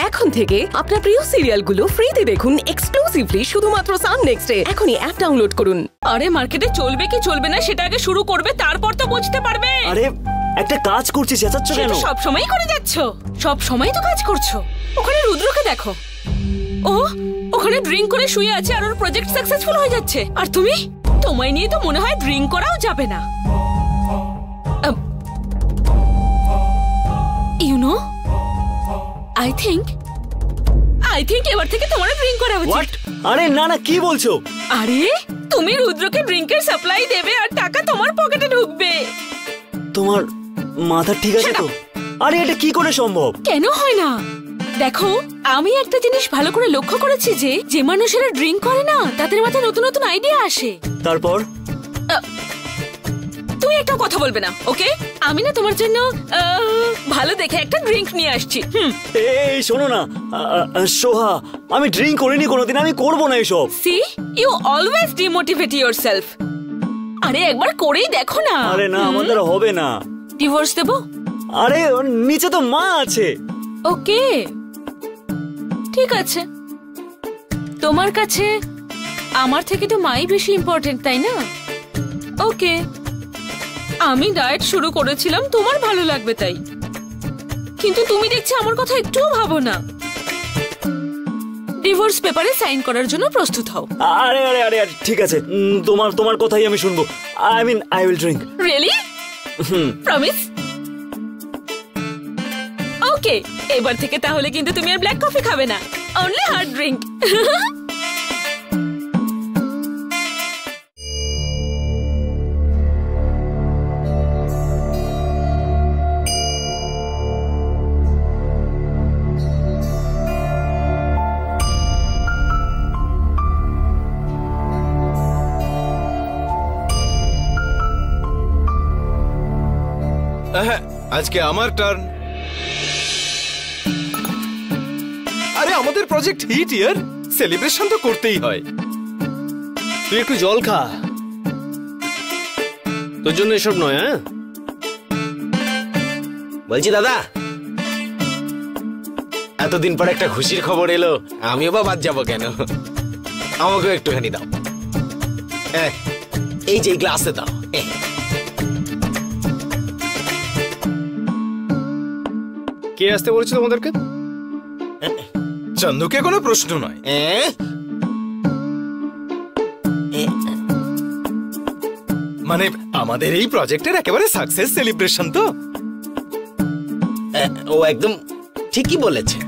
এখন থেকে আপনার প্রিয় সিরিয়ালগুলো ফ্রিতে দেখুন এক্সক্লুসিভলি শুধুমাত্র সান নেক্সটে। এখনই অ্যাপ ডাউনলোড করুন। আরে মার্কেটে চলবে কি চলবে না সেটা আগে শুরু করবে, তারপর তো বুঝতে পারবে। আরে একটা কাজ করছি, চেঁচাচ্ছ কেন? সব সময় করে যাচ্ছ, সব সময় তো কাজ করছো। ওখানে রুদ্রকে দেখো, ও ওখানে ড্রিঙ্ক করে শুয়ে আছে আর ওর প্রজেক্ট সাকসেসফুল হয়ে যাচ্ছে, আর তুমি, তোমায় নিয়ে তো মনে হয় ড্রিঙ্ক করাও যাবে না। ইউ নো, I think এবার থেকে তোমার ড্রিঙ্ক করা উচিত। আরে না না, কি বলছো? আরে তুমি রুদ্রকে ড্রিঙ্কের সাপ্লাই দেবে আর টাকা তোমার পকেটে ঢুকবে। তোমার মাথা ঠিক আছে তো? আরে এটা কি করে সম্ভব? কেন হয় না? দেখো, আমি একটা জিনিস ভালো করে লক্ষ্য করেছি যে মানুষেরা ড্রিঙ্ক করে না তাদের মাথায় নতুন নতুন আইডিয়া আসে। তারপর তুমি একটা কথা বলবে না, ওকে? আমি না তোমার জন্য ভালো দেখে একটা ড্রিঙ্ক নিয়ে আসছি। এই শোনো না সোহা, আমি ড্রিঙ্ক করিনি কোনোদিন, আমি করব না এসব। See, you always demotivate yourself. আরে একবার করেই দেখো না। আরে না, আমাদের হবে না। ডিভোর্স দেব? আরে নিচে তো মা আছে। ওকে ঠিক আছে, তোমার কাছে আমার থেকে তো মাই বেশি ইম্পর্টেন্ট, তাই না? ওকে, আমি ডায়েট শুরু করেছিলাম তোমার ভালো লাগবে তাই, কিন্তু তুমি দেখছি আমার কথা একটুও ভাবো না। ডিভোর্স পেপারে সাইন করার জন্য প্রস্তুত হও। আরে আরে আরে ঠিক আছে, তোমার কথাই আমি শুনবো। I mean I will drink. Really? Promise? Okay, এবার থেকে তাহলে কিন্তু তুমি আর ব্ল্যাক কফি খাবে না, অনলি হার্ড ড্রিঙ্ক। আজকে আমার টার্ন। আরে আমাদের প্রজেক্ট হিট ইয়ার, সেলিব্রেশন তো করতেই হয়। তুই একটু জল খা, তোর জন্য এসব নয়। হ্যাঁ বলছি দাদা, এতদিন পর একটা খুশির খবর এলো, আমিও বা বাদ যাবো কেন? আমাকেও একটুখানি দাও। এই যে গ্লাসে দাও। কে আসতে বলেছিল তোমাদেরকে? চন্দুকে কোনো প্রশ্ন নয়। মানে আমাদের এই প্রজেক্টের একেবারে সাকসেস সেলিব্রেশন তো। ও একদম ঠিকই বলেছে।